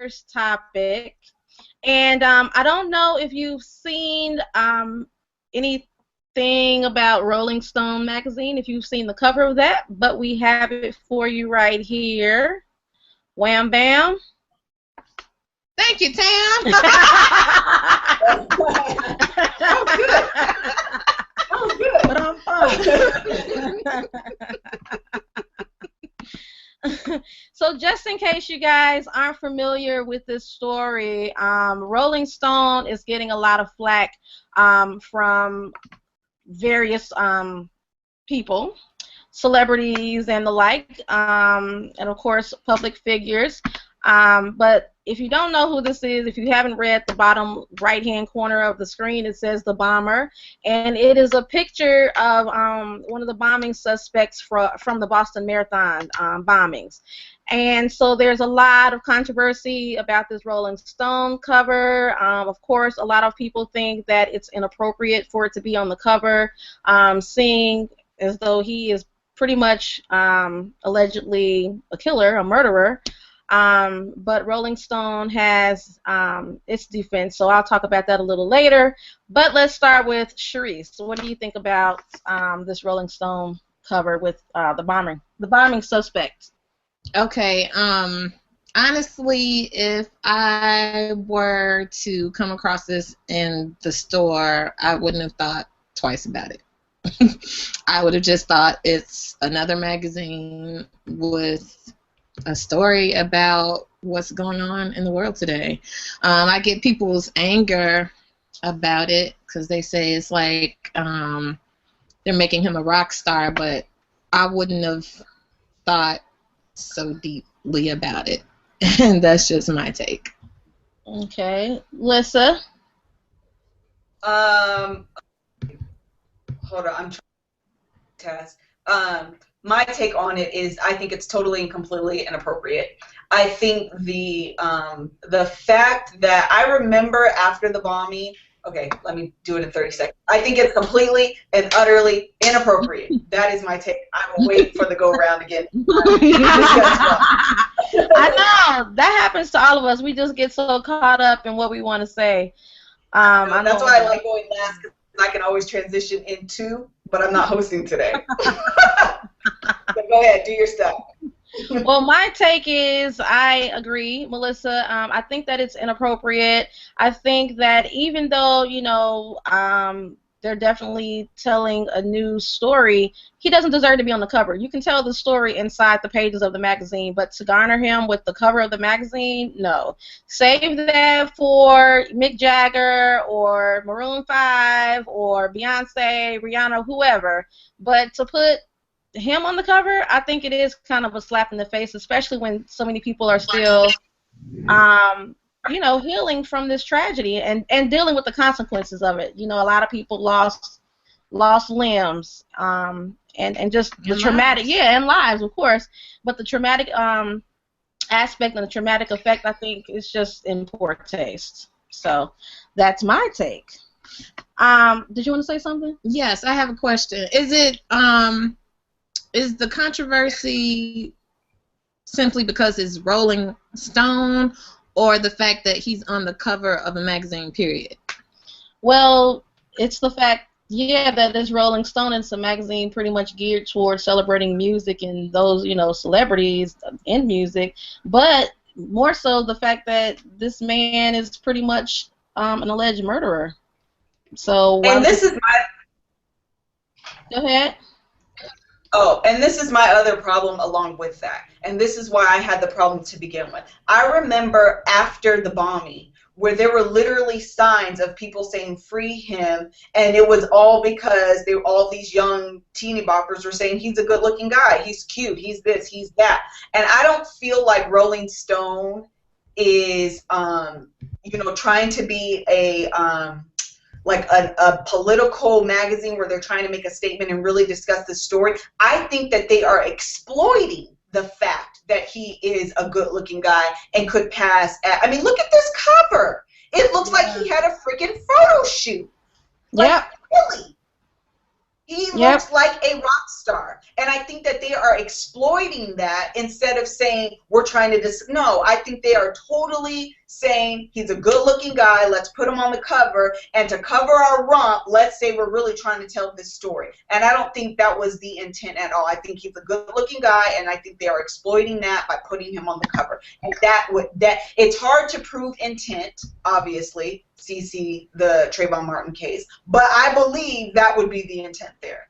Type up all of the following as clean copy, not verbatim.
first topic. And I don't know if you've seen anything about Rolling Stone magazine, if you've seen the cover of that, but we have it for you right here. Wham bam. Thank you, Tam. That was good. But I'm fine. So just in case you guys aren't familiar with this story, Rolling Stone is getting a lot of flack from various people, celebrities and the like, and of course public figures. But if you don't know who this is, if you haven't read the bottom right-hand corner of the screen, it says The Bomber, and it is a picture of one of the bombing suspects from the Boston Marathon bombings. And so there's a lot of controversy about this Rolling Stone cover. Of course, a lot of people think that it's inappropriate for it to be on the cover, seeing as though he is pretty much allegedly a killer, a murderer. But Rolling Stone has its defense, so I'll talk about that a little later. But let's start with Sharice. So what do you think about this Rolling Stone cover with the bombing suspect? Okay. Honestly, if I were to come across this in the store, I wouldn't have thought twice about it. I would have just thought it's another magazine with a story about what's going on in the world today. I get people's anger about it because they say it's like they're making him a rock star, but I wouldn't have thought so deeply about it. And that's just my take. Okay. Lissa? Hold on, I'm trying to test. My take on it is I think it's totally and completely inappropriate. I think the fact that I remember after the bombing, okay, let me do it in 30 seconds. I think it's completely and utterly inappropriate. That is my take. I will wait for the go around again. I know that happens to all of us. We just get so caught up in what we want to say. I know that's why I like going last, because I can always transition into, but I'm not hosting today. So go ahead, do your stuff. Well, my take is I agree, Melissa. I think that it's inappropriate. I think that even though, they're definitely telling a new story, he doesn't deserve to be on the cover. You can tell the story inside the pages of the magazine, but to garner him with the cover of the magazine, no. Save that for Mick Jagger or Maroon 5 or Beyonce, Rihanna, whoever. But to put him on the cover, I think it is kind of a slap in the face, especially when so many people are still, healing from this tragedy and dealing with the consequences of it. A lot of people lost limbs, and just the traumatic, and lives, of course, but the traumatic aspect and the traumatic effect, I think, is just in poor taste. So that's my take. Did you want to say something? Yes, I have a question. Is the controversy simply because it's Rolling Stone, or the fact that he's on the cover of a magazine, period? Well, it's the fact, that it's Rolling Stone, and it's a magazine pretty much geared towards celebrating music and those, celebrities in music, but more so the fact that this man is pretty much an alleged murderer. So, and this is my... Go ahead. Oh, and this is my other problem along with that. And this is why I had the problem to begin with. I remember after the bombing where there were literally signs of people saying free him, and it was all because all these young teeny boppers were saying he's a good looking guy, he's cute, he's this, he's that. And I don't feel like Rolling Stone is trying to be a political magazine where they're trying to make a statement and really discuss the story. I think that they are exploiting the fact that he is a good-looking guy and could pass. Look at this cover. It looks like he had a freaking photo shoot. Really? He Yep. looks like a rock star. And I think that they are exploiting that instead of saying we're trying to no, I think they are totally saying he's a good looking guy, let's put him on the cover, and to cover our rump, let's say we're really trying to tell this story. And I don't think that was the intent at all. I think he's a good looking guy, and I think they are exploiting that by putting him on the cover. And that it's hard to prove intent, obviously, CC the Trayvon Martin case, but I believe that would be the intent there.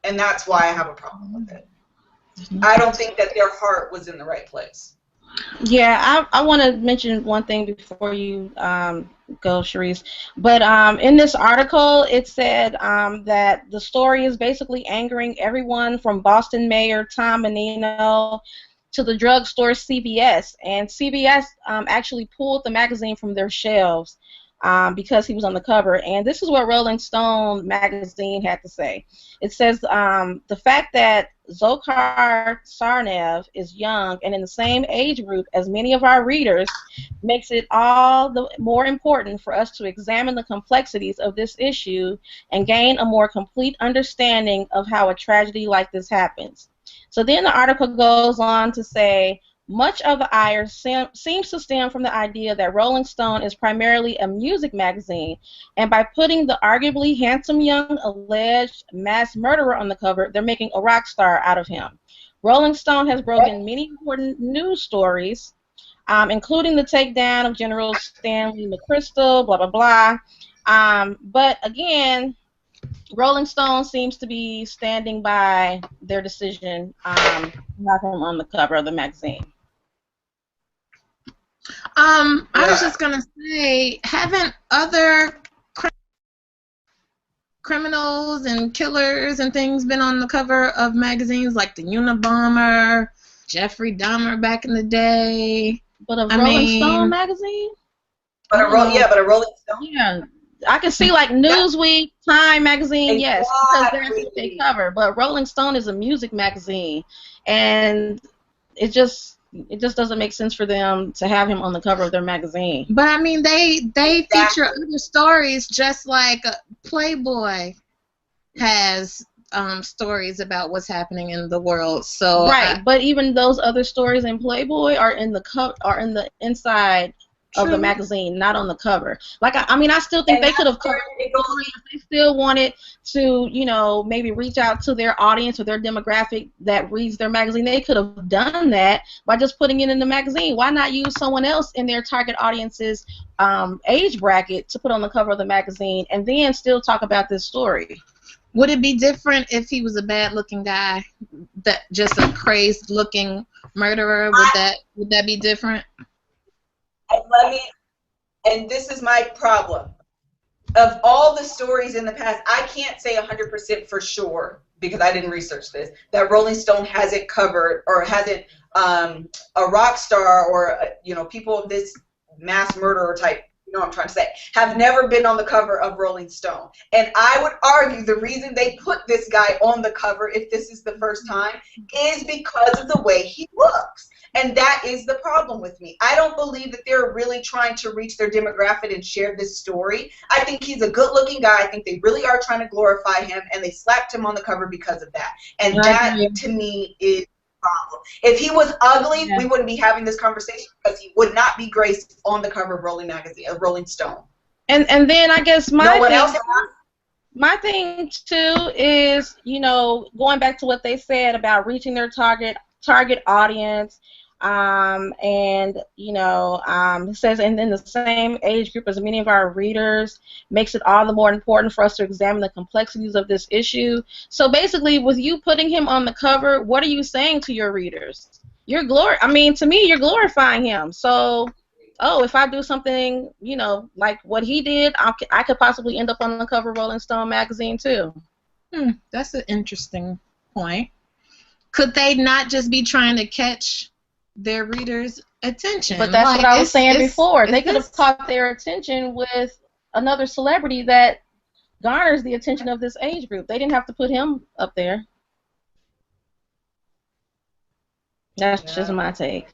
And that's why I have a problem with it. I don't think that their heart was in the right place. Yeah, I want to mention one thing before you go, Sharice. But in this article, it said that the story is basically angering everyone from Boston Mayor Tom Menino to the drugstore CVS. And CVS actually pulled the magazine from their shelves because he was on the cover. And this is what Rolling Stone magazine had to say. It says the fact that Zohar Sarnev is young and in the same age group as many of our readers makes it all the more important for us to examine the complexities of this issue and gain a more complete understanding of how a tragedy like this happens. So then the article goes on to say, much of the ire seems to stem from the idea that Rolling Stone is primarily a music magazine, and by putting the arguably handsome young alleged mass murderer on the cover, they're making a rock star out of him. Rolling Stone has broken many important news stories, including the takedown of General Stanley McChrystal, blah, blah, blah. But again, Rolling Stone seems to be standing by their decision to have him on the cover of the magazine. I was just gonna say, haven't other criminals and killers and things been on the cover of magazines, like the Unabomber, Jeffrey Dahmer back in the day? But a Rolling Stone magazine? But a Rolling Stone. Yeah, I can see like Newsweek, Time magazine, yes, because that's what they cover. But Rolling Stone is a music magazine, and it just doesn't make sense for them to have him on the cover of their magazine. But I mean, they feature other stories, just like Playboy has stories about what's happening in the world. So right, but even those other stories in Playboy are in the inside of the magazine, not on the cover. Like I mean, I still think they could have covered it if they still wanted to, maybe reach out to their audience or their demographic that reads their magazine. They could have done that by just putting it in the magazine. Why not use someone else in their target audience's age bracket to put on the cover of the magazine and then still talk about this story? Would it be different if he was a bad-looking guy, that just a crazed-looking murderer? Would that be different? And this is my problem. Of all the stories in the past, I can't say 100% for sure, because I didn't research this, that Rolling Stone has it covered or has it a rock star or people of this mass murderer type, what I'm trying to say, have never been on the cover of Rolling Stone. And I would argue the reason they put this guy on the cover, if this is the first time, is because of the way he looks. And that is the problem with me. I don't believe that they're really trying to reach their demographic and share this story. I think he's a good-looking guy. I think they really are trying to glorify him, and they slapped him on the cover because of that. And that, to me, is the problem. If he was ugly, we wouldn't be having this conversation, because he would not be graced on the cover of Rolling Stone. And then I guess my thing too is, going back to what they said about reaching their target audience. It says in the same age group as many of our readers makes it all the more important for us to examine the complexities of this issue. So basically, with you putting him on the cover, what are you saying to your readers? To me, you're glorifying him. So, if I do something, like what he did, I could possibly end up on the cover of Rolling Stone magazine too. That's an interesting point. Could they not just be trying to catch their readers' attention? But that's what I was saying before. They could have caught their attention with another celebrity that garners the attention of this age group. They didn't have to put him up there. That's just my take.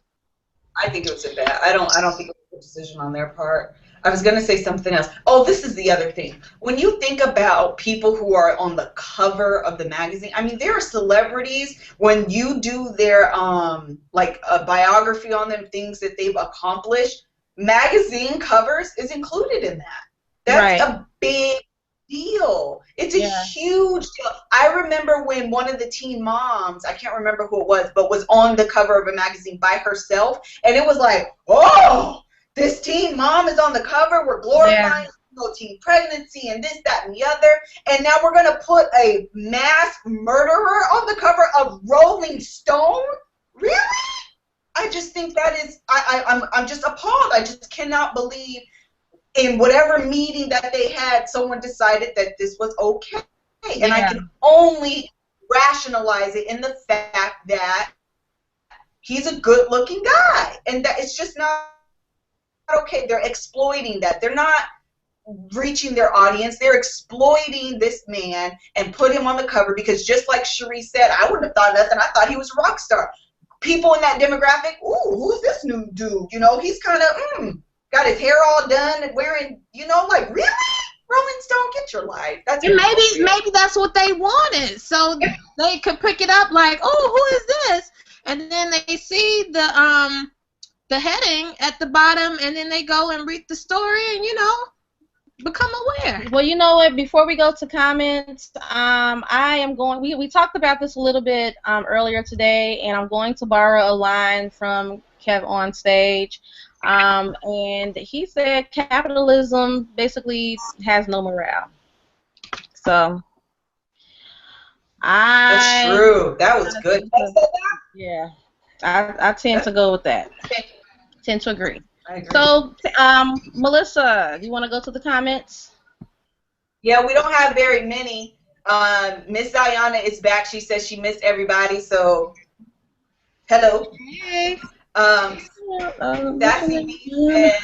I think it was a bad. I don't think it was a decision on their part. I was going to say something else. Oh, this is the other thing. When you think about people who are on the cover of the magazine, I mean, there are celebrities, when you do their, like a biography on them, things that they've accomplished, magazine covers is included in that. That's Right. a big deal. It's a Yeah. huge deal. I remember when one of the teen moms, I can't remember who it was, but was on the cover of a magazine by herself, and it was like, oh, this teen mom is on the cover. We're glorifying teen pregnancy and this, that, and the other. And now we're going to put a mass murderer on the cover of Rolling Stone? Really? I just think that is, I'm just appalled. I just cannot believe in whatever meeting that they had, someone decided that this was okay. And I can only rationalize it in the fact that he's a good-looking guy. And that it's just not okay. They're exploiting that. They're not reaching their audience. They're exploiting this man and put him on the cover because, just like Cherie said, I wouldn't have thought nothing. I thought he was a rock star. People in that demographic, ooh, who's this new dude? You know, he's kind of, got his hair all done and wearing, you know, like, really? Rolling Stone, get your life. That's and maybe that's what they wanted, so they could pick it up like, oh, who is this? And then they see the heading at the bottom, and then they go and read the story and, you know, become aware. Well, you know what? Before we go to comments, I am going. We talked about this a little bit earlier today, and I'm going to borrow a line from Kev on stage. And he said capitalism basically has no morale. So That's true. That was good. Yeah, I tend to go with that. Tend to agree. I agree. So, Melissa, do you want to go to the comments? Yeah, we don't have very many. Miss Diana is back. She says she missed everybody. So, hello. Hey. Sassy B said,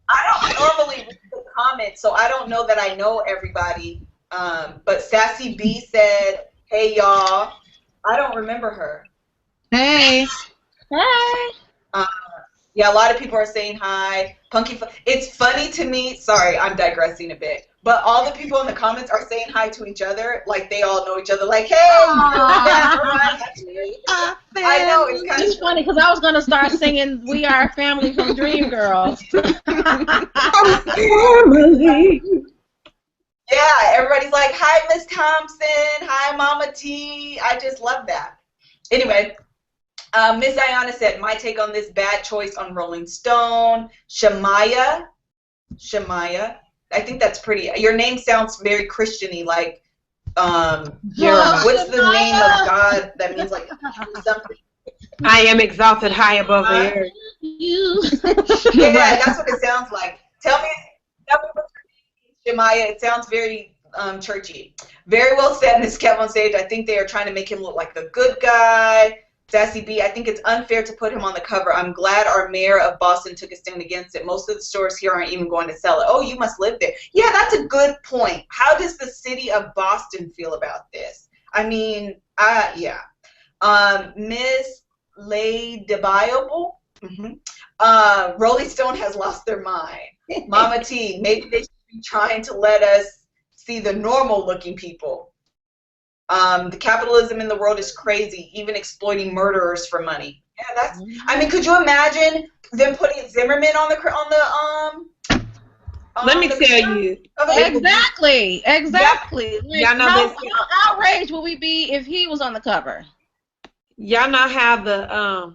I don't normally read the comments, so I don't know that I know everybody. But Sassy B said, hey, y'all. I don't remember her. Hey. Hi. Yeah, a lot of people are saying hi. It's funny to me. Sorry, I'm digressing a bit. But all the people in the comments are saying hi to each other, like they all know each other. Like, hey, I know, it's kind It's funny because I was gonna start singing "We Are a Family" from Dreamgirls. Family. Yeah, everybody's like, hi, Miss Thompson. Hi, Mama T. I just love that. Anyway. Miss Diana said, my take on this, bad choice on Rolling Stone. Shemaya, I think that's pretty. Your name sounds very Christian-y, like, what's the name of God that means, like, something? I am exalted high above the earth. Yeah, that's what it sounds like. Tell me what your name is, Shemaya. It sounds very churchy. Very well said, Miss Kev on stage. I think they are trying to make him look like the good guy. Sassy B, I think it's unfair to put him on the cover. I'm glad our mayor of Boston took a stand against it. Most of the stores here aren't even going to sell it. Oh, you must live there. Yeah, that's a good point. How does the city of Boston feel about this? I mean, yeah. Miss Ladybiable, Rolling Stone has lost their mind. Mama T, maybe they should be trying to let us see the normal-looking people. The capitalism in the world is crazy, even exploiting murderers for money. Yeah, that's. I mean, could you imagine them putting Zimmerman on the Let me tell you. Exactly. Like, Y'all know how outraged would we be if he was on the cover? Y'all know how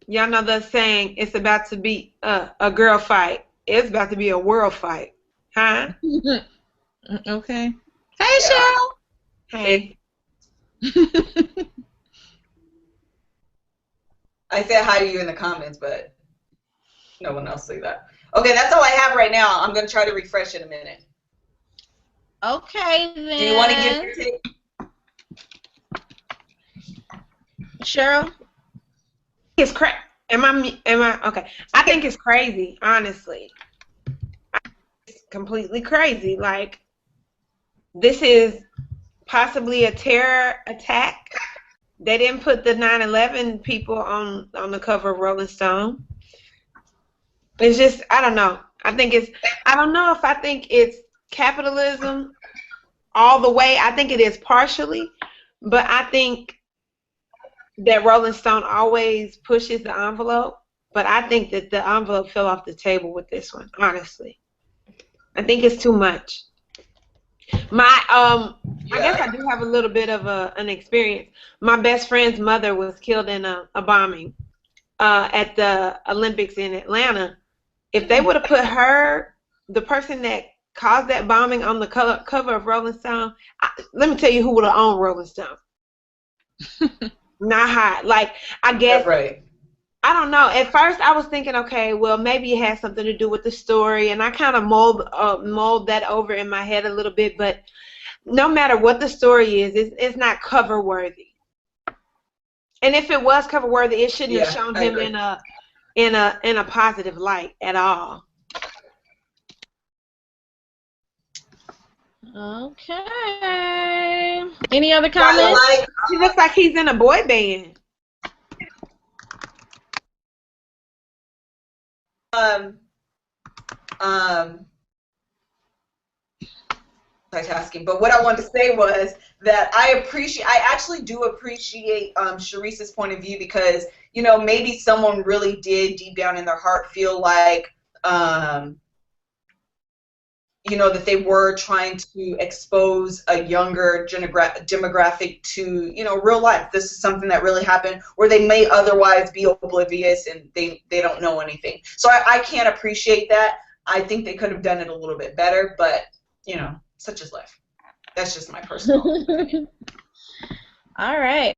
y'all know the saying, it's about to be a girl fight. It's about to be a world fight. Huh? Okay. Hey, Cheryl. Hey. I said hi to you in the comments, but no one else see that. Okay, that's all I have right now. I'm going to try to refresh in a minute. Okay, then. Do you want to give your take? Cheryl? It's crazy. Am I okay? I think it's crazy, honestly. It's completely crazy. Like, this is possibly a terror attack. They didn't put the 9/11 people on the cover of Rolling Stone. It's just, I don't know. I don't know if I think it's capitalism all the way. I think it is partially, but I think that Rolling Stone always pushes the envelope. But I think that the envelope fell off the table with this one, honestly. I think it's too much. I guess I do have a little bit of an experience. My best friend's mother was killed in a bombing at the Olympics in Atlanta. If they would have put her, the person that caused that bombing, on the cover of Rolling Stone, let me tell you who would have owned Rolling Stone. Not hot. Like, I guess, right. I don't know. At first, I was thinking, okay, well, maybe it has something to do with the story, and I kind of mold that over in my head a little bit. But no matter what the story is, it's not cover worthy. And if it was cover worthy, it shouldn't have shown him in a positive light at all. Okay. Any other comments? He looks like he's in a boy band. Multitasking. But what I wanted to say was that I actually do appreciate Sharice's point of view, because, you know, maybe someone really did deep down in their heart feel like, you know, that they were trying to expose a younger demographic to, you know, real life. This is something that really happened, where they may otherwise be oblivious and they don't know anything. So I can't appreciate that. I think they could have done it a little bit better, but, you know, such is life. That's just my personal opinion. All right.